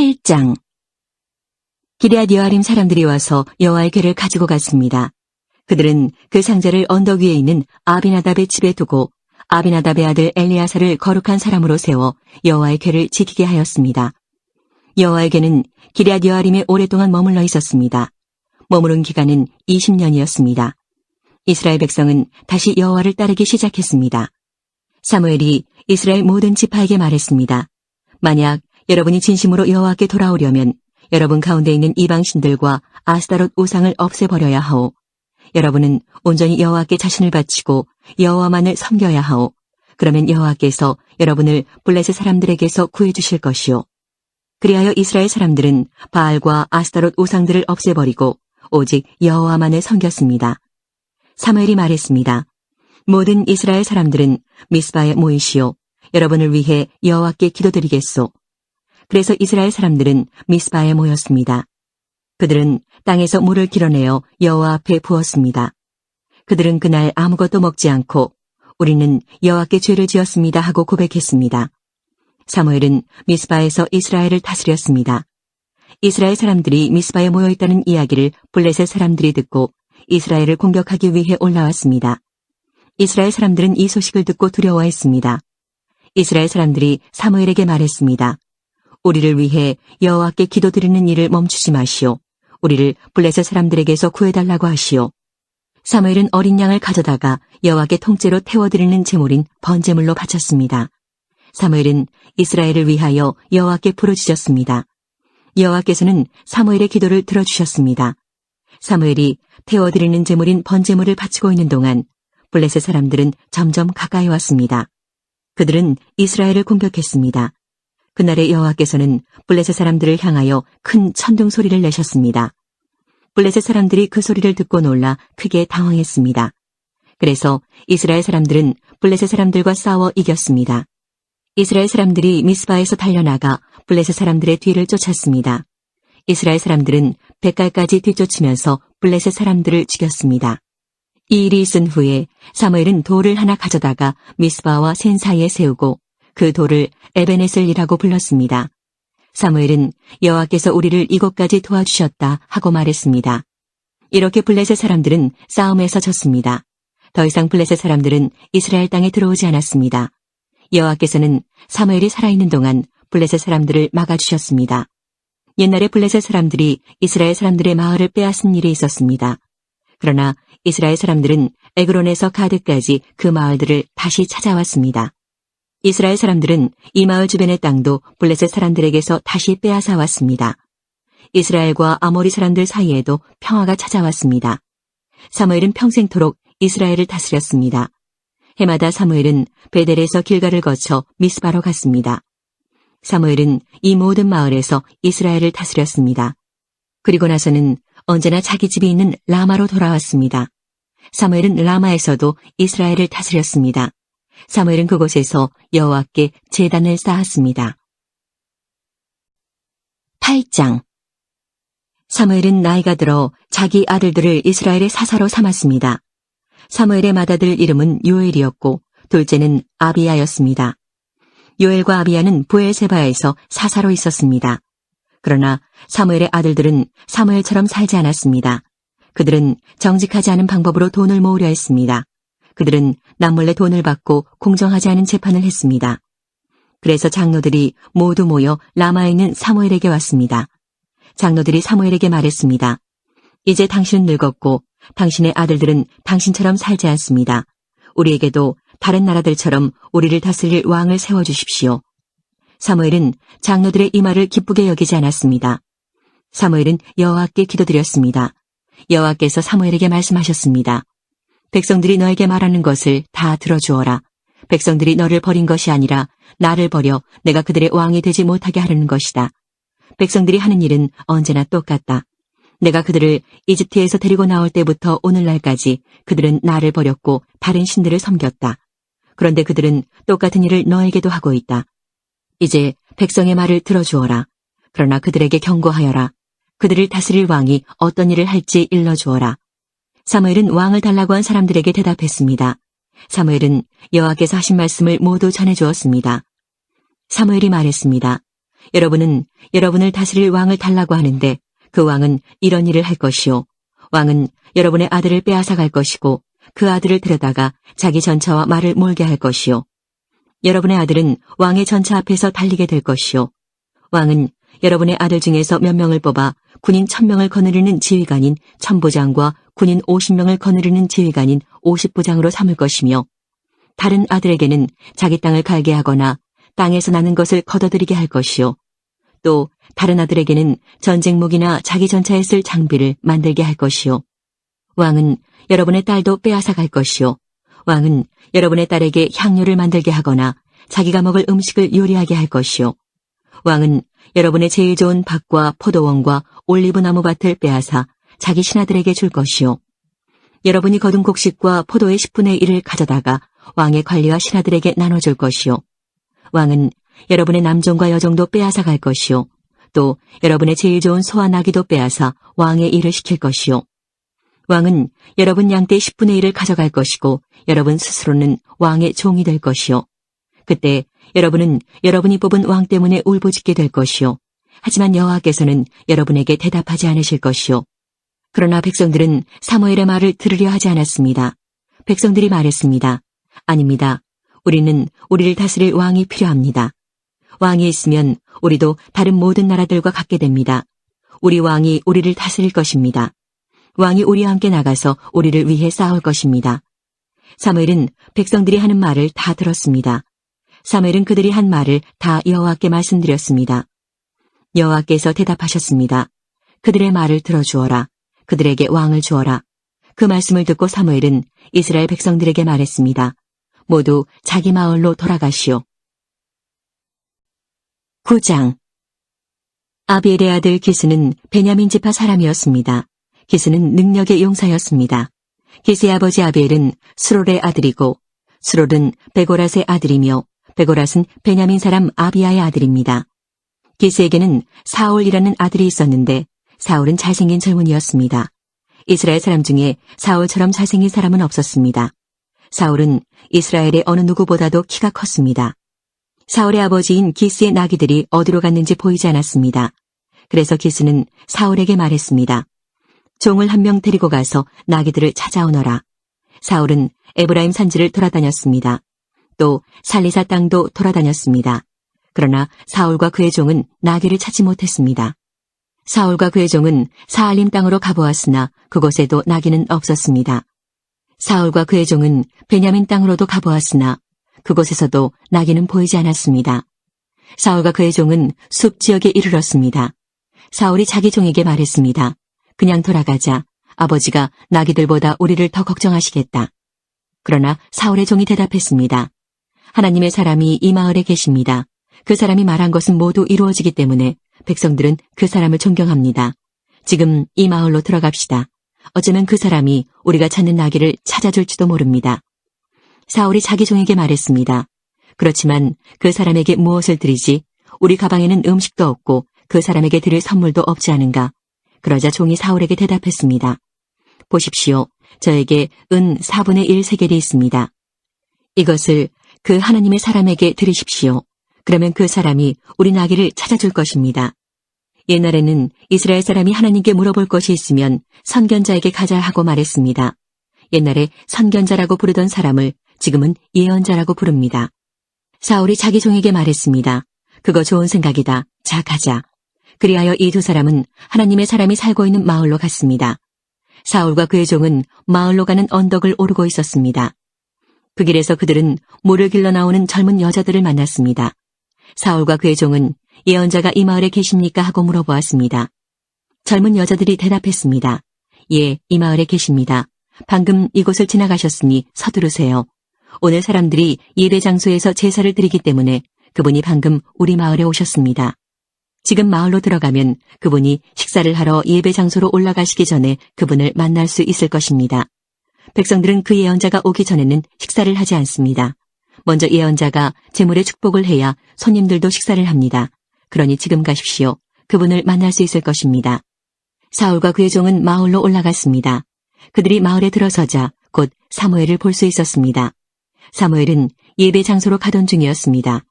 8장. 기럇 여아림 사람들이 와서 여호와의 궤를 가지고 갔습니다. 그들은 그 상자를 언덕 위에 있는 아비나답의 집에 두고 아비나답의 아들 엘리야사를 거룩한 사람으로 세워 여호와의 궤를 지키게 하였습니다. 여호와의 궤는 기럇 여아림에 오랫동안 머물러 있었습니다. 머무른 기간은 20년이었습니다. 이스라엘 백성은 다시 여호와를 따르기 시작했습니다. 사무엘이 이스라엘 모든 지파에게 말했습니다. 만약 여러분이 진심으로 여호와께 돌아오려면 여러분 가운데 있는 이방신들과 아스타롯 우상을 없애버려야 하오. 여러분은 온전히 여호와께 자신을 바치고 여호와만을 섬겨야 하오. 그러면 여호와께서 여러분을 블레셋 사람들에게서 구해주실 것이오. 그리하여 이스라엘 사람들은 바알과 아스타롯 우상들을 없애버리고 오직 여호와만을 섬겼습니다. 사무엘이 말했습니다. 모든 이스라엘 사람들은 미스바에 모이시오. 여러분을 위해 여호와께 기도드리겠소. 그래서 이스라엘 사람들은 미스바에 모였습니다. 그들은 땅에서 물을 길어내어 여호와 앞에 부었습니다. 그들은 그날 아무것도 먹지 않고 우리는 여호와께 죄를 지었습니다 하고 고백했습니다. 사무엘은 미스바에서 이스라엘을 다스렸습니다. 이스라엘 사람들이 미스바에 모여있다는 이야기를 블레셋 사람들이 듣고 이스라엘을 공격하기 위해 올라왔습니다. 이스라엘 사람들은 이 소식을 듣고 두려워했습니다. 이스라엘 사람들이 사무엘에게 말했습니다. 우리를 위해 여호와께 기도드리는 일을 멈추지 마시오. 우리를 블레셋 사람들에게서 구해달라고 하시오. 사무엘은 어린 양을 가져다가 여호와께 통째로 태워드리는 제물인 번제물로 바쳤습니다. 사무엘은 이스라엘을 위하여 여호와께 부르짖었습니다. 여호와께서는 사무엘의 기도를 들어주셨습니다. 사무엘이 태워드리는 제물인 번제물을 바치고 있는 동안 블레셋 사람들은 점점 가까이 왔습니다. 그들은 이스라엘을 공격했습니다. 그날의 여호와께서는 블레셋 사람들을 향하여 큰 천둥 소리를 내셨습니다. 블레셋 사람들이 그 소리를 듣고 놀라 크게 당황했습니다. 그래서 이스라엘 사람들은 블레셋 사람들과 싸워 이겼습니다. 이스라엘 사람들이 미스바에서 달려나가 블레셋 사람들의 뒤를 쫓았습니다. 이스라엘 사람들은 백갈까지 뒤쫓으면서 블레셋 사람들을 죽였습니다. 이 일이 있은 후에 사무엘은 돌을 하나 가져다가 미스바와 센 사이에 세우고 그 돌을 에베네셀이라고 불렀습니다. 사무엘은 여호와께서 우리를 이곳까지 도와주셨다 하고 말했습니다. 이렇게 블레셋 사람들은 싸움에서 졌습니다. 더 이상 블레셋 사람들은 이스라엘 땅에 들어오지 않았습니다. 여호와께서는 사무엘이 살아있는 동안 블레셋 사람들을 막아주셨습니다. 옛날에 블레셋 사람들이 이스라엘 사람들의 마을을 빼앗은 일이 있었습니다. 그러나 이스라엘 사람들은 에그론에서 가드까지 그 마을들을 다시 찾아왔습니다. 이스라엘 사람들은 이 마을 주변의 땅도 블레셋 사람들에게서 다시 빼앗아 왔습니다. 이스라엘과 아모리 사람들 사이에도 평화가 찾아왔습니다. 사무엘은 평생토록 이스라엘을 다스렸습니다. 해마다 사무엘은 베델에서 길가를 거쳐 미스바로 갔습니다. 사무엘은 이 모든 마을에서 이스라엘을 다스렸습니다. 그리고 나서는 언제나 자기 집이 있는 라마로 돌아왔습니다. 사무엘은 라마에서도 이스라엘을 다스렸습니다. 사무엘은 그곳에서 여호와께 제단을 쌓았습니다. 8장. 사무엘은 나이가 들어 자기 아들들을 이스라엘의 사사로 삼았습니다. 사무엘의 맏아들 이름은 요엘이었고 둘째는 아비야였습니다. 요엘과 아비야는 부엘세바에서 사사로 있었습니다. 그러나 사무엘의 아들들은 사무엘처럼 살지 않았습니다. 그들은 정직하지 않은 방법으로 돈을 모으려 했습니다. 그들은 남몰래 돈을 받고 공정하지 않은 재판을 했습니다. 그래서 장로들이 모두 모여 라마에 있는 사무엘에게 왔습니다. 장로들이 사무엘에게 말했습니다. 이제 당신은 늙었고 당신의 아들들은 당신처럼 살지 않습니다. 우리에게도 다른 나라들처럼 우리를 다스릴 왕을 세워주십시오. 사무엘은 장로들의 이 말을 기쁘게 여기지 않았습니다. 사무엘은 여호와께 기도드렸습니다. 여호와께서 사무엘에게 말씀하셨습니다. 백성들이 너에게 말하는 것을 다 들어주어라. 백성들이 너를 버린 것이 아니라 나를 버려 내가 그들의 왕이 되지 못하게 하려는 것이다. 백성들이 하는 일은 언제나 똑같다. 내가 그들을 이집트에서 데리고 나올 때부터 오늘날까지 그들은 나를 버렸고 다른 신들을 섬겼다. 그런데 그들은 똑같은 일을 너에게도 하고 있다. 이제 백성의 말을 들어주어라. 그러나 그들에게 경고하여라. 그들을 다스릴 왕이 어떤 일을 할지 일러주어라. 사무엘은 왕을 달라고 한 사람들에게 대답했습니다. 사무엘은 여호와께서 하신 말씀을 모두 전해주었습니다. 사무엘이 말했습니다. 여러분은 여러분을 다스릴 왕을 달라고 하는데 그 왕은 이런 일을 할 것이요. 왕은 여러분의 아들을 빼앗아 갈 것이고 그 아들을 데려다가 자기 전차와 말을 몰게 할 것이요. 여러분의 아들은 왕의 전차 앞에서 달리게 될 것이요. 왕은 여러분의 아들 중에서 몇 명을 뽑아 군인 1000명을 거느리는 지휘관인 1000부장과 군인 50명을 거느리는 지휘관인 50부장으로 삼을 것이며 다른 아들에게는 자기 땅을 갈게 하거나 땅에서 나는 것을 거둬들이게 할 것이요. 또 다른 아들에게는 전쟁목이나 자기 전차에 쓸 장비를 만들게 할 것이요. 왕은 여러분의 딸도 빼앗아 갈 것이요. 왕은 여러분의 딸에게 향료를 만들게 하거나 자기가 먹을 음식을 요리하게 할 것이요. 왕은 여러분의 제일 좋은 밭과 포도원과 올리브나무 밭을 빼앗아 자기 신하들에게 줄 것이요. 여러분이 거둔 곡식과 포도의 10분의 1을 가져다가 왕의 관리와 신하들에게 나눠줄 것이요. 왕은 여러분의 남종과 여종도 빼앗아 갈 것이요. 또 여러분의 제일 좋은 소와 나귀도 빼앗아 왕의 일을 시킬 것이요. 왕은 여러분 양떼 10분의 1을 가져갈 것이고 여러분 스스로는 왕의 종이 될 것이요. 그때 여러분은 여러분이 뽑은 왕 때문에 울부짖게 될 것이요. 하지만 여호와께서는 여러분에게 대답하지 않으실 것이요. 그러나 백성들은 사무엘의 말을 들으려 하지 않았습니다. 백성들이 말했습니다. 아닙니다. 우리는 우리를 다스릴 왕이 필요합니다. 왕이 있으면 우리도 다른 모든 나라들과 같게 됩니다. 우리 왕이 우리를 다스릴 것입니다. 왕이 우리와 함께 나가서 우리를 위해 싸울 것입니다. 사무엘은 백성들이 하는 말을 다 들었습니다. 사무엘은 그들이 한 말을 다 여호와께 말씀드렸습니다. 여호와께서 대답하셨습니다. 그들의 말을 들어주어라. 그들에게 왕을 주어라. 그 말씀을 듣고 사무엘은 이스라엘 백성들에게 말했습니다. 모두 자기 마을로 돌아가시오. 9장. 아비엘의 아들 기스는 베냐민 지파 사람이었습니다. 기스는 능력의 용사였습니다. 기스의 아버지 아비엘은 스롤의 아들이고 스롤은 베고랏의 아들이며 베고랏은 베냐민 사람 아비야의 아들입니다. 기스에게는 사울이라는 아들이 있었는데 사울은 잘생긴 젊은이였습니다. 이스라엘 사람 중에 사울처럼 잘생긴 사람은 없었습니다. 사울은 이스라엘의 어느 누구보다도 키가 컸습니다. 사울의 아버지인 기스의 나귀들이 어디로 갔는지 보이지 않았습니다. 그래서 기스는 사울에게 말했습니다. 종을 한 명 데리고 가서 나귀들을 찾아오너라. 사울은 에브라임 산지를 돌아다녔습니다. 또 살리사 땅도 돌아다녔습니다. 그러나 사울과 그의 종은 나귀를 찾지 못했습니다. 사울과 그의 종은 사알림 땅으로 가보았으나 그곳에도 나귀는 없었습니다. 사울과 그의 종은 베냐민 땅으로도 가보았으나 그곳에서도 나귀는 보이지 않았습니다. 사울과 그의 종은 숲 지역에 이르렀습니다. 사울이 자기 종에게 말했습니다. 그냥 돌아가자. 아버지가 나귀들보다 우리를 더 걱정하시겠다. 그러나 사울의 종이 대답했습니다. 하나님의 사람이 이 마을에 계십니다. 그 사람이 말한 것은 모두 이루어지기 때문에 백성들은 그 사람을 존경합니다. 지금 이 마을로 들어갑시다. 어쩌면 그 사람이 우리가 찾는 나귀를 찾아줄지도 모릅니다. 사울이 자기 종에게 말했습니다. 그렇지만 그 사람에게 무엇을 드리지? 우리 가방에는 음식도 없고 그 사람에게 드릴 선물도 없지 않은가? 그러자 종이 사울에게 대답했습니다. 보십시오. 저에게 은 4분의 1 세겔이 있습니다. 이것을 그 하나님의 사람에게 드리십시오. 그러면 그 사람이 우리 나귀를 찾아줄 것입니다. 옛날에는 이스라엘 사람이 하나님께 물어볼 것이 있으면 선견자에게 가자 하고 말했습니다. 옛날에 선견자라고 부르던 사람을 지금은 예언자라고 부릅니다. 사울이 자기 종에게 말했습니다. 그거 좋은 생각이다. 자, 가자. 그리하여 이 두 사람은 하나님의 사람이 살고 있는 마을로 갔습니다. 사울과 그의 종은 마을로 가는 언덕을 오르고 있었습니다. 그 길에서 그들은 물을 길러 나오는 젊은 여자들을 만났습니다. 사울과 그의 종은 예언자가 이 마을에 계십니까 하고 물어보았습니다. 젊은 여자들이 대답했습니다. 예, 이 마을에 계십니다. 방금 이곳을 지나가셨으니 서두르세요. 오늘 사람들이 예배 장소에서 제사를 드리기 때문에 그분이 방금 우리 마을에 오셨습니다. 지금 마을로 들어가면 그분이 식사를 하러 예배 장소로 올라가시기 전에 그분을 만날 수 있을 것입니다. 백성들은 그 예언자가 오기 전에는 식사를 하지 않습니다. 먼저 예언자가 제물의 축복을 해야 손님들도 식사를 합니다. 그러니 지금 가십시오. 그분을 만날 수 있을 것입니다. 사울과 그의 종은 마을로 올라갔습니다. 그들이 마을에 들어서자 곧 사무엘을 볼 수 있었습니다. 사무엘은 예배 장소로 가던 중이었습니다.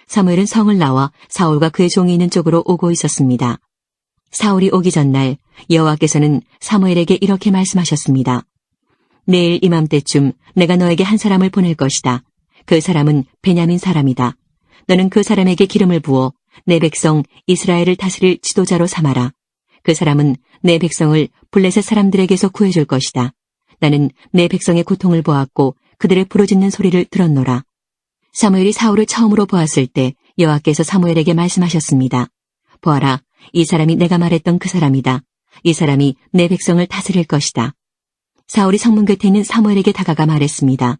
사무엘은 성을 나와 사울과 그의 종이 있는 쪽으로 오고 있었습니다. 사울이 오기 전날 여호와께서는 사무엘에게 이렇게 말씀하셨습니다. 내일 이맘때쯤 내가 너에게 한 사람을 보낼 것이다. 그 사람은 베냐민 사람이다. 너는 그 사람에게 기름을 부어 내 백성 이스라엘을 다스릴 지도자로 삼아라. 그 사람은 내 백성을 블레셋 사람들에게서 구해줄 것이다. 나는 내 백성의 고통을 보았고 그들의 부르짖는 소리를 들었노라. 사무엘이 사울을 처음으로 보았을 때 여호와께서 사무엘에게 말씀하셨습니다. 보아라, 이 사람이 내가 말했던 그 사람이다. 이 사람이 내 백성을 다스릴 것이다. 사울이 성문 곁에 있는 사무엘에게 다가가 말했습니다.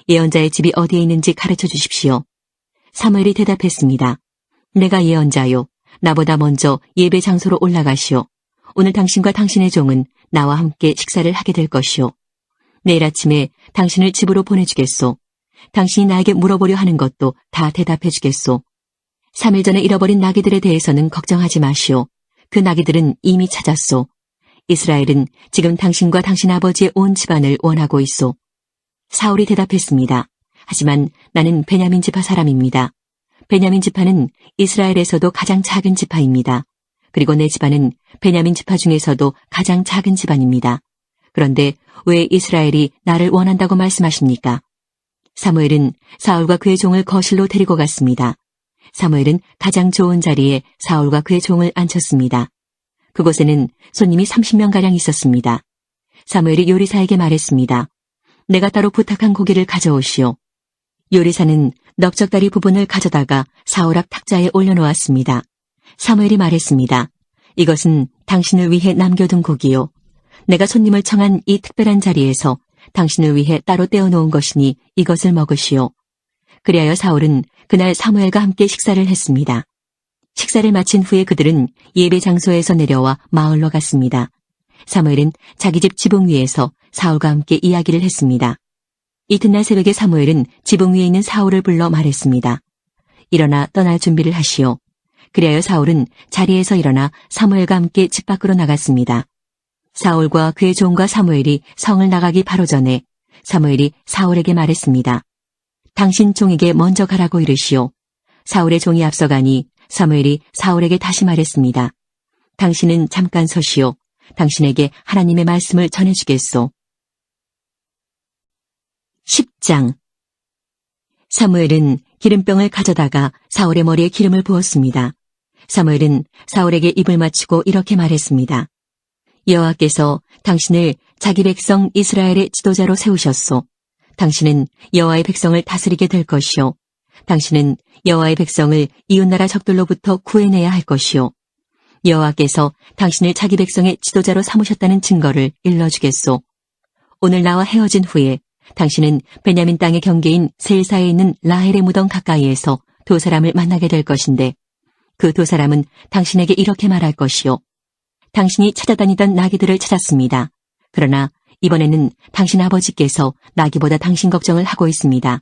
예언자의 집이 어디에 있는지 가르쳐 주십시오. 사무엘이 대답했습니다. 내가 예언자요. 나보다 먼저 예배 장소로 올라가시오. 오늘 당신과 당신의 종은 나와 함께 식사를 하게 될 것이오. 내일 아침에 당신을 집으로 보내주겠소. 당신이 나에게 물어보려 하는 것도 다 대답해 주겠소. 3일 전에 잃어버린 나귀들에 대해서는 걱정하지 마시오. 그 나귀들은 이미 찾았소. 이스라엘은 지금 당신과 당신 아버지의 온 집안을 원하고 있소. 사울이 대답했습니다. 하지만 나는 베냐민 지파 사람입니다. 베냐민 지파는 이스라엘에서도 가장 작은 지파입니다. 그리고 내 집안은 베냐민 지파 중에서도 가장 작은 집안입니다. 그런데 왜 이스라엘이 나를 원한다고 말씀하십니까? 사무엘은 사울과 그의 종을 거실로 데리고 갔습니다. 사무엘은 가장 좋은 자리에 사울과 그의 종을 앉혔습니다. 그곳에는 손님이 30명가량 있었습니다. 사무엘이 요리사에게 말했습니다. 내가 따로 부탁한 고기를 가져오시오. 요리사는 넓적다리 부분을 가져다가 사울 앞 탁자에 올려놓았습니다. 사무엘이 말했습니다. 이것은 당신을 위해 남겨둔 고기요. 내가 손님을 청한 이 특별한 자리에서 당신을 위해 따로 떼어놓은 것이니 이것을 먹으시오. 그리하여 사울은 그날 사무엘과 함께 식사를 했습니다. 식사를 마친 후에 그들은 예배 장소에서 내려와 마을로 갔습니다. 사무엘은 자기 집 지붕 위에서 사울과 함께 이야기를 했습니다. 이튿날 새벽에 사무엘은 지붕 위에 있는 사울을 불러 말했습니다. 일어나 떠날 준비를 하시오. 그리하여 사울은 자리에서 일어나 사무엘과 함께 집 밖으로 나갔습니다. 사울과 그의 종과 사무엘이 성을 나가기 바로 전에 사무엘이 사울에게 말했습니다. 당신 종에게 먼저 가라고 이르시오. 사울의 종이 앞서가니 사무엘이 사울에게 다시 말했습니다. 당신은 잠깐 서시오. 당신에게 하나님의 말씀을 전해주겠소. 10장. 사무엘은 기름병을 가져다가 사울의 머리에 기름을 부었습니다. 사무엘은 사울에게 입을 맞추고 이렇게 말했습니다. 여호와께서 당신을 자기 백성 이스라엘의 지도자로 세우셨소. 당신은 여호와의 백성을 다스리게 될 것이요. 당신은 여호와의 백성을 이웃나라 적들로부터 구해내야 할 것이요. 여호와께서 당신을 자기 백성의 지도자로 삼으셨다는 증거를 일러주겠소. 오늘 나와 헤어진 후에 당신은 베냐민 땅의 경계인 셀사에 있는 라헬의 무덤 가까이에서 두 사람을 만나게 될 것인데 그 두 사람은 당신에게 이렇게 말할 것이요. 당신이 찾아다니던 나귀들을 찾았습니다. 그러나 이번에는 당신 아버지께서 나귀보다 당신 걱정을 하고 있습니다.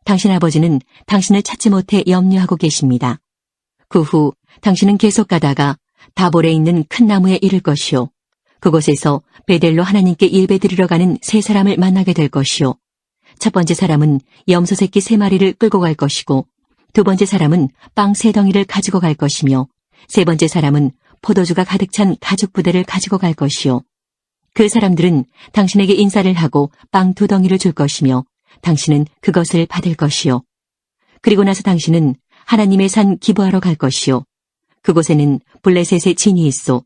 당신 아버지는 당신을 찾지 못해 염려하고 계십니다. 그 후 당신은 계속 가다가 다볼에 있는 큰 나무에 이를 것이요. 그곳에서 베델로 하나님께 예배드리러 가는 세 사람을 만나게 될 것이요. 첫 번째 사람은 염소 새끼 3마리를 끌고 갈 것이고 두 번째 사람은 빵 3덩이를 가지고 갈 것이며 세 번째 사람은 포도주가 가득 찬 가죽 부대를 가지고 갈 것이요. 그 사람들은 당신에게 인사를 하고 빵 2덩이를 줄 것이며 당신은 그것을 받을 것이요. 그리고 나서 당신은 하나님의 산 기브아로 갈 것이요. 그곳에는 블레셋의 진이 있소.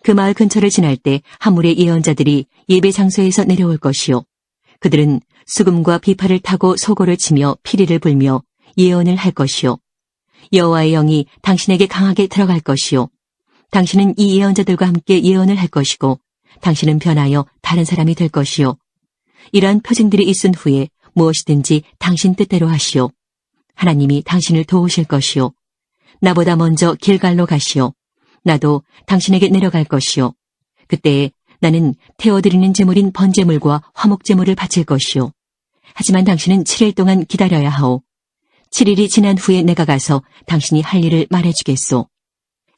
그 마을 근처를 지날 때 한 무리의 예언자들이 예배 장소에서 내려올 것이요. 그들은 수금과 비파를 타고 소고를 치며 피리를 불며 예언을 할 것이요. 여호와의 영이 당신에게 강하게 들어갈 것이요. 당신은 이 예언자들과 함께 예언을 할 것이고 당신은 변하여 다른 사람이 될 것이요. 이러한 표징들이 있은 후에 무엇이든지 당신 뜻대로 하시오. 하나님이 당신을 도우실 것이요. 나보다 먼저 길갈로 가시오. 나도 당신에게 내려갈 것이요. 그때에 나는 태워드리는 제물인 번제물과 화목제물을 바칠 것이요. 하지만 당신은 7일 동안 기다려야 하오. 7일이 지난 후에 내가 가서 당신이 할 일을 말해주겠소.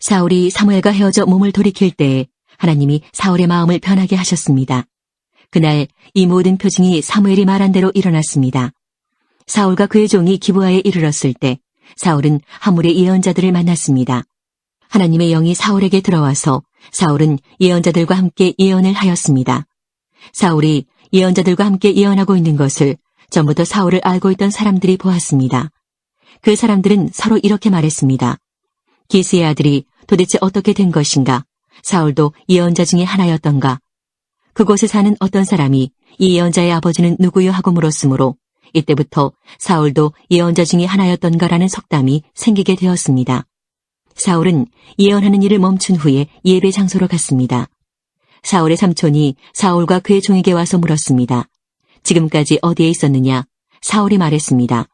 사울이 사무엘과 헤어져 몸을 돌이킬 때에 하나님이 사울의 마음을 변하게 하셨습니다. 그날 이 모든 표징이 사무엘이 말한 대로 일어났습니다. 사울과 그의 종이 기브아에 이르렀을 때 사울은 하물의 예언자들을 만났습니다. 하나님의 영이 사울에게 들어와서 사울은 예언자들과 함께 예언을 하였습니다. 사울이 예언자들과 함께 예언하고 있는 것을 전부터 사울을 알고 있던 사람들이 보았습니다. 그 사람들은 서로 이렇게 말했습니다. 기스의 아들이 도대체 어떻게 된 것인가? 사울도 예언자 중에 하나였던가? 그곳에 사는 어떤 사람이 이 예언자의 아버지는 누구요 하고 물었으므로 이때부터 사울도 예언자 중에 하나였던가라는 속담이 생기게 되었습니다. 사울은 예언하는 일을 멈춘 후에 예배 장소로 갔습니다. 사울의 삼촌이 사울과 그의 종에게 와서 물었습니다. 지금까지 어디에 있었느냐? 사울이 말했습니다.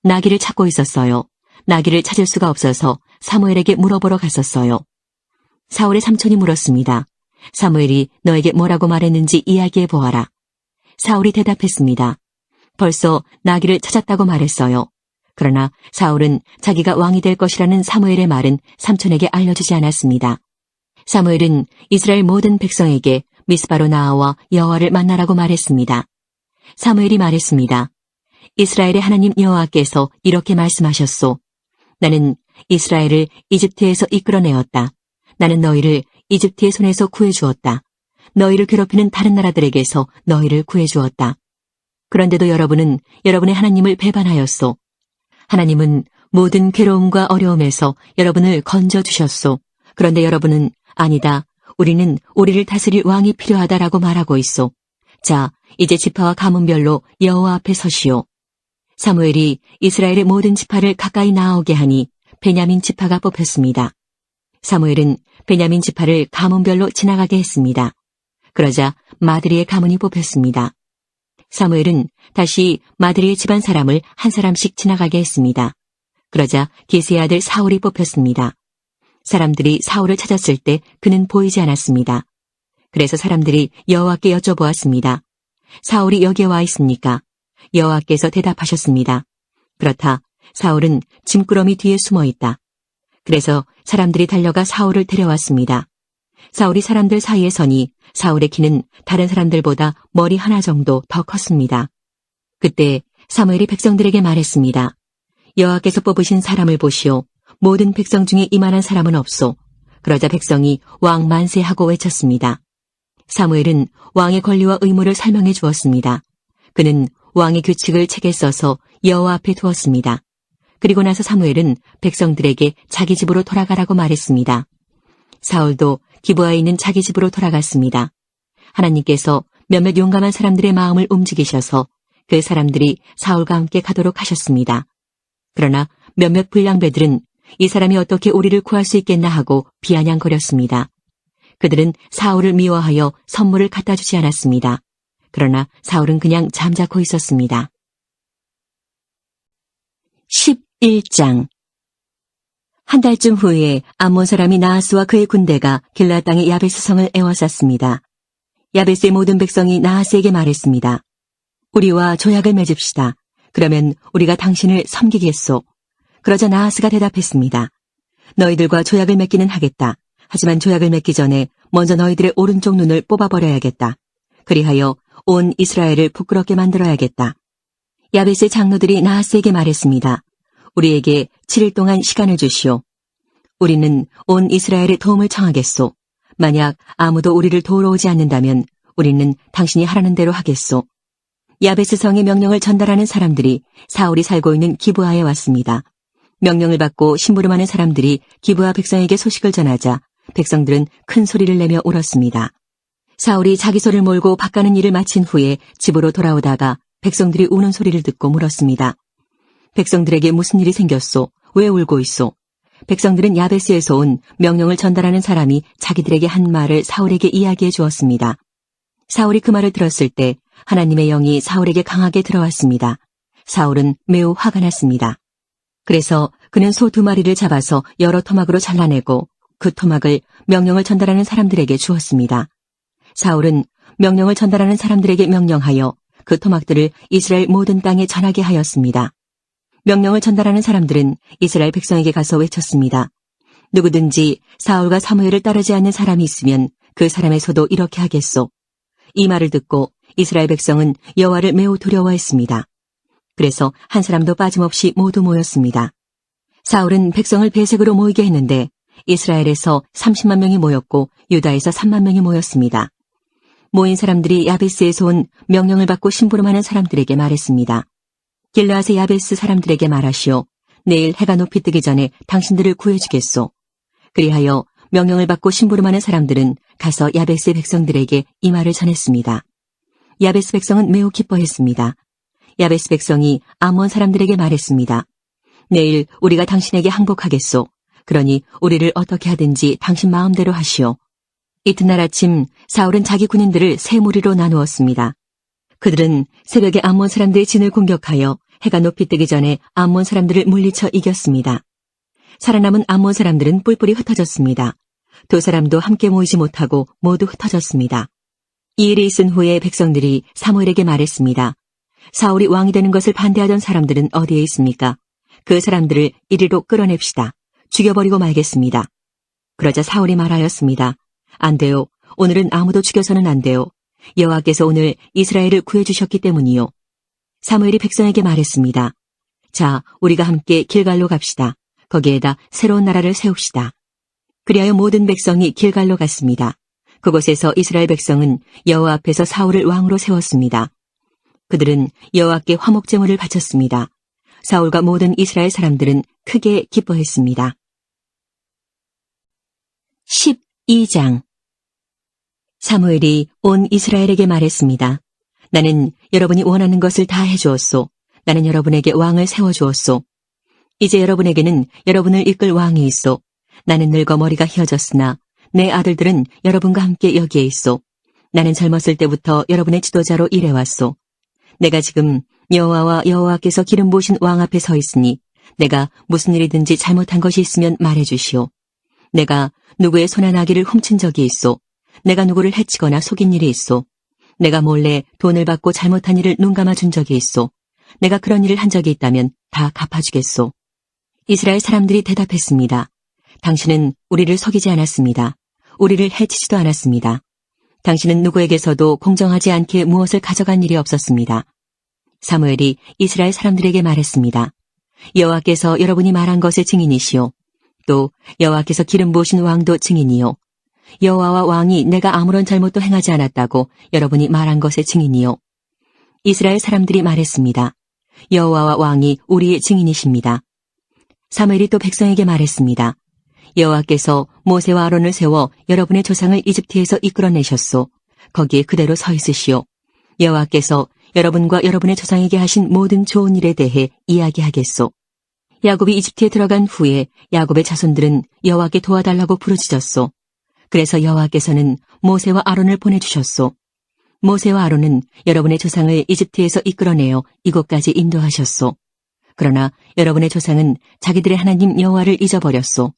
나귀를 찾고 있었어요. 나귀를 찾을 수가 없어서 사무엘에게 물어보러 갔었어요. 사울의 삼촌이 물었습니다. 사무엘이 너에게 뭐라고 말했는지 이야기해 보아라. 사울이 대답했습니다. 벌써 나귀를 찾았다고 말했어요. 그러나 사울은 자기가 왕이 될 것이라는 사무엘의 말은 삼촌에게 알려주지 않았습니다. 사무엘은 이스라엘 모든 백성에게 미스바로 나아와 여호와를 만나라고 말했습니다. 사무엘이 말했습니다. 이스라엘의 하나님 여호와께서 이렇게 말씀하셨소. 나는 이스라엘을 이집트에서 이끌어내었다. 나는 너희를 이집트의 손에서 구해주었다. 너희를 괴롭히는 다른 나라들에게서 너희를 구해주었다. 그런데도 여러분은 여러분의 하나님을 배반하였소. 하나님은 모든 괴로움과 어려움에서 여러분을 건져주셨소. 그런데 여러분은 아니다. 우리는 우리를 다스릴 왕이 필요하다라고 말하고 있소. 자, 이제 지파와 가문별로 여호와 앞에 서시오. 사무엘이 이스라엘의 모든 지파를 가까이 나아오게 하니 베냐민 지파가 뽑혔습니다. 사무엘은 베냐민 지파를 가문별로 지나가게 했습니다. 그러자 마드리의 가문이 뽑혔습니다. 사무엘은 다시 마드리의 집안 사람을 한 사람씩 지나가게 했습니다. 그러자 기스의 아들 사울이 뽑혔습니다. 사람들이 사울을 찾았을 때 그는 보이지 않았습니다. 그래서 사람들이 여호와께 여쭤보았습니다. 사울이 여기에 와 있습니까? 여호와께서 대답하셨습니다. 그렇다. 사울은 짐꾸러미 뒤에 숨어 있다. 그래서 사람들이 달려가 사울을 데려왔습니다. 사울이 사람들 사이에 서니 사울의 키는 다른 사람들보다 머리 하나 정도 더 컸습니다. 그때 사무엘이 백성들에게 말했습니다. 여호와께서 뽑으신 사람을 보시오. 모든 백성 중에 이만한 사람은 없소. 그러자 백성이 왕 만세하고 외쳤습니다. 사무엘은 왕의 권리와 의무를 설명해 주었습니다. 그는 왕의 규칙을 책에 써서 여호와 앞에 두었습니다. 그리고 나서 사무엘은 백성들에게 자기 집으로 돌아가라고 말했습니다. 사울도 기브아에 있는 자기 집으로 돌아갔습니다. 하나님께서 몇몇 용감한 사람들의 마음을 움직이셔서 그 사람들이 사울과 함께 가도록 하셨습니다. 그러나 몇몇 불량배들은 이 사람이 어떻게 우리를 구할 수 있겠나 하고 비아냥거렸습니다. 그들은 사울을 미워하여 선물을 갖다 주지 않았습니다. 그러나 사울은 그냥 잠자코 있었습니다. 11장 한 달쯤 후에 암몬 사람이 나하스와 그의 군대가 길라 땅의 야베스 성을 에워쌌습니다. 야베스의 모든 백성이 나하스에게 말했습니다. 우리와 조약을 맺읍시다. 그러면 우리가 당신을 섬기겠소. 그러자 나하스가 대답했습니다. 너희들과 조약을 맺기는 하겠다. 하지만 조약을 맺기 전에 먼저 너희들의 오른쪽 눈을 뽑아버려야겠다. 그리하여 온 이스라엘을 부끄럽게 만들어야겠다. 야베스의 장로들이 나하스에게 말했습니다. 우리에게 7일 동안 시간을 주시오. 우리는 온 이스라엘의 도움을 청하겠소. 만약 아무도 우리를 도우러 오지 않는다면 우리는 당신이 하라는 대로 하겠소. 야베스 성의 명령을 전달하는 사람들이 사울이 살고 있는 기브아에 왔습니다. 명령을 받고 심부름하는 사람들이 기브아 백성에게 소식을 전하자 백성들은 큰 소리를 내며 울었습니다. 사울이 자기 소를 몰고 밭가는 일을 마친 후에 집으로 돌아오다가 백성들이 우는 소리를 듣고 물었습니다. 백성들에게 무슨 일이 생겼소? 왜 울고 있소? 백성들은 야베스에서 온 명령을 전달하는 사람이 자기들에게 한 말을 사울에게 이야기해 주었습니다. 사울이 그 말을 들었을 때 하나님의 영이 사울에게 강하게 들어왔습니다. 사울은 매우 화가 났습니다. 그래서 그는 소 2마리를 잡아서 여러 토막으로 잘라내고 그 토막을 명령을 전달하는 사람들에게 주었습니다. 사울은 명령을 전달하는 사람들에게 명령하여 그 토막들을 이스라엘 모든 땅에 전하게 하였습니다. 명령을 전달하는 사람들은 이스라엘 백성에게 가서 외쳤습니다. 누구든지 사울과 사무엘을 따르지 않는 사람이 있으면 그 사람의 소도 이렇게 하겠소. 이 말을 듣고 이스라엘 백성은 여호와를 매우 두려워했습니다. 그래서 한 사람도 빠짐없이 모두 모였습니다. 사울은 백성을 배색으로 모이게 했는데 이스라엘에서 30만 명이 모였고 유다에서 3만 명이 모였습니다. 모인 사람들이 야베스에서 온 명령을 받고 심부름하는 사람들에게 말했습니다. 길르앗의 야베스 사람들에게 말하시오. 내일 해가 높이 뜨기 전에 당신들을 구해주겠소. 그리하여 명령을 받고 심부름하는 사람들은 가서 야베스의 백성들에게 이 말을 전했습니다. 야베스 백성은 매우 기뻐했습니다. 야베스 백성이 아몬 사람들에게 말했습니다. 내일 우리가 당신에게 항복하겠소. 그러니 우리를 어떻게 하든지 당신 마음대로 하시오. 이튿날 아침 사울은 자기 군인들을 세 무리로 나누었습니다. 그들은 새벽에 암몬 사람들의 진을 공격하여 해가 높이 뜨기 전에 암몬 사람들을 물리쳐 이겼습니다. 살아남은 암몬 사람들은 뿔뿔이 흩어졌습니다. 두 사람도 함께 모이지 못하고 모두 흩어졌습니다. 이 일이 있은 후에 백성들이 사무엘에게 말했습니다. 사울이 왕이 되는 것을 반대하던 사람들은 어디에 있습니까? 그 사람들을 이리로 끌어냅시다. 죽여버리고 말겠습니다. 그러자 사울이 말하였습니다. 안 돼요. 오늘은 아무도 죽여서는 안 돼요. 여호와께서 오늘 이스라엘을 구해주셨기 때문이요. 사무엘이 백성에게 말했습니다. 자, 우리가 함께 길갈로 갑시다. 거기에다 새로운 나라를 세웁시다. 그리하여 모든 백성이 길갈로 갔습니다. 그곳에서 이스라엘 백성은 여호와 앞에서 사울을 왕으로 세웠습니다. 그들은 여호와께 화목제물을 바쳤습니다. 사울과 모든 이스라엘 사람들은 크게 기뻐했습니다. 12장 사무엘이 온 이스라엘에게 말했습니다. 나는 여러분이 원하는 것을 다 해주었소. 나는 여러분에게 왕을 세워주었소. 이제 여러분에게는 여러분을 이끌 왕이 있소. 나는 늙어 머리가 휘어졌으나 내 아들들은 여러분과 함께 여기에 있소. 나는 젊었을 때부터 여러분의 지도자로 일해왔소. 내가 지금 여호와와 여호와께서 기름 부으신 왕 앞에 서 있으니 내가 무슨 일이든지 잘못한 것이 있으면 말해주시오. 내가 누구의 소나 나귀를 훔친 적이 있소. 내가 누구를 해치거나 속인 일이 있소. 내가 몰래 돈을 받고 잘못한 일을 눈감아 준 적이 있소. 내가 그런 일을 한 적이 있다면 다 갚아주겠소. 이스라엘 사람들이 대답했습니다. 당신은 우리를 속이지 않았습니다. 우리를 해치지도 않았습니다. 당신은 누구에게서도 공정하지 않게 무엇을 가져간 일이 없었습니다. 사무엘이 이스라엘 사람들에게 말했습니다. 여호와께서 여러분이 말한 것의 증인이시오. 또 여호와께서 기름 부으신 왕도 증인이요. 여호와와 왕이 내가 아무런 잘못도 행하지 않았다고 여러분이 말한 것의 증인이요. 이스라엘 사람들이 말했습니다. 여호와와 왕이 우리의 증인이십니다. 사무엘이 또 백성에게 말했습니다. 여호와께서 모세와 아론을 세워 여러분의 조상을 이집트에서 이끌어내셨소. 거기에 그대로 서 있으시오. 여호와께서 여러분과 여러분의 조상에게 하신 모든 좋은 일에 대해 이야기하겠소. 야곱이 이집트에 들어간 후에 야곱의 자손들은 여호와께 도와달라고 부르짖었소. 그래서 여호와께서는 모세와 아론을 보내주셨소. 모세와 아론은 여러분의 조상을 이집트에서 이끌어내어 이곳까지 인도하셨소. 그러나 여러분의 조상은 자기들의 하나님 여호와를 잊어버렸소.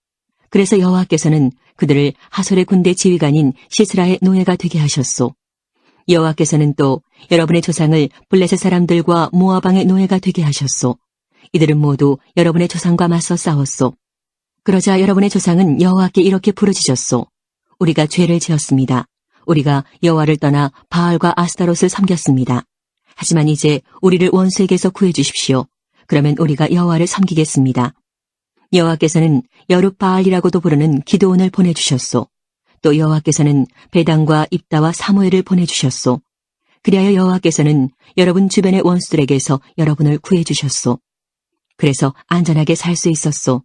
그래서 여호와께서는 그들을 하솔의 군대 지휘관인 시스라의 노예가 되게 하셨소. 여호와께서는 또 여러분의 조상을 블레셋 사람들과 모압 왕의 노예가 되게 하셨소. 이들은 모두 여러분의 조상과 맞서 싸웠소. 그러자 여러분의 조상은 여호와께 이렇게 부르짖었소. 우리가 죄를 지었습니다. 우리가 여호와를 떠나 바알과 아스타롯을 섬겼습니다. 하지만 이제 우리를 원수에게서 구해주십시오. 그러면 우리가 여호와를 섬기겠습니다. 여호와께서는 여룻바알이라고도 부르는 기드온을 보내주셨소. 또 여호와께서는 베단과 입다와 사무엘을 보내주셨소. 그리하여 여호와께서는 여러분 주변의 원수들에게서 여러분을 구해주셨소. 그래서 안전하게 살 수 있었소.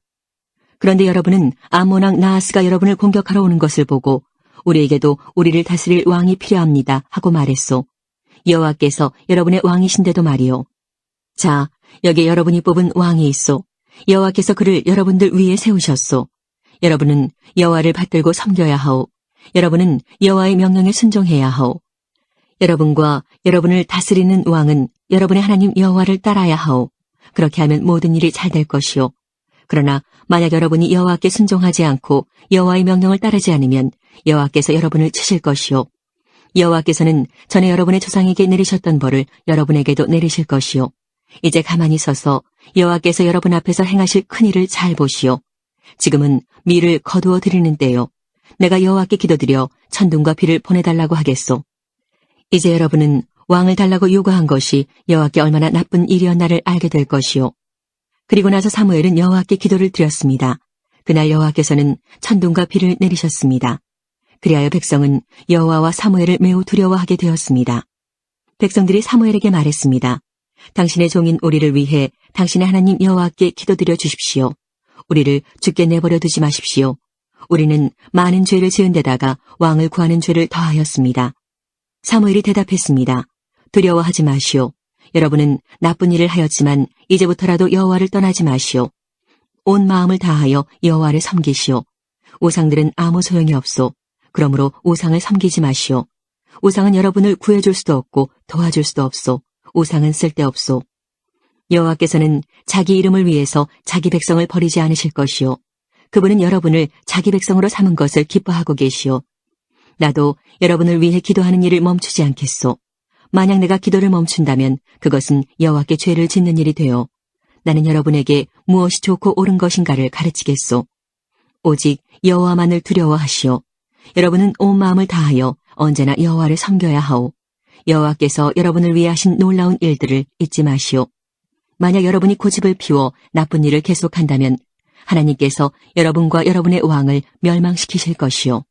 그런데 여러분은 암몬 왕 나하스가 여러분을 공격하러 오는 것을 보고 우리에게도 우리를 다스릴 왕이 필요합니다 하고 말했소. 여호와께서 여러분의 왕이신데도 말이요. 자, 여기에 여러분이 뽑은 왕이 있소. 여호와께서 그를 여러분들 위에 세우셨소. 여러분은 여호와를 받들고 섬겨야 하오. 여러분은 여호와의 명령에 순종해야 하오. 여러분과 여러분을 다스리는 왕은 여러분의 하나님 여호와를 따라야 하오. 그렇게 하면 모든 일이 잘 될 것이오. 그러나 만약 여러분이 여호와께 순종하지 않고 여호와의 명령을 따르지 않으면 여호와께서 여러분을 치실 것이오. 여호와께서는 전에 여러분의 조상에게 내리셨던 벌을 여러분에게도 내리실 것이오. 이제 가만히 서서 여호와께서 여러분 앞에서 행하실 큰일을 잘 보시오. 지금은 밀을 거두어 드리는 때요. 내가 여호와께 기도드려 천둥과 비를 보내달라고 하겠소. 이제 여러분은 왕을 달라고 요구한 것이 여호와께 얼마나 나쁜 일이었나를 알게 될 것이오. 그리고 나서 사무엘은 여호와께 기도를 드렸습니다. 그날 여호와께서는 천둥과 비를 내리셨습니다. 그리하여 백성은 여호와와 사무엘을 매우 두려워하게 되었습니다. 백성들이 사무엘에게 말했습니다. 당신의 종인 우리를 위해 당신의 하나님 여호와께 기도드려 주십시오. 우리를 죽게 내버려 두지 마십시오. 우리는 많은 죄를 지은 데다가 왕을 구하는 죄를 더하였습니다. 사무엘이 대답했습니다. 두려워하지 마시오. 여러분은 나쁜 일을 하였지만 이제부터라도 여호와를 떠나지 마시오. 온 마음을 다하여 여호와를 섬기시오. 우상들은 아무 소용이 없소. 그러므로 우상을 섬기지 마시오. 우상은 여러분을 구해줄 수도 없고 도와줄 수도 없소. 우상은 쓸데없소. 여호와께서는 자기 이름을 위해서 자기 백성을 버리지 않으실 것이요. 그분은 여러분을 자기 백성으로 삼은 것을 기뻐하고 계시오. 나도 여러분을 위해 기도하는 일을 멈추지 않겠소. 만약 내가 기도를 멈춘다면 그것은 여호와께 죄를 짓는 일이 되어 나는 여러분에게 무엇이 좋고 옳은 것인가를 가르치겠소. 오직 여호와만을 두려워하시오. 여러분은 온 마음을 다하여 언제나 여호와를 섬겨야 하오. 여호와께서 여러분을 위해 하신 놀라운 일들을 잊지 마시오. 만약 여러분이 고집을 피워 나쁜 일을 계속한다면 하나님께서 여러분과 여러분의 왕을 멸망시키실 것이오.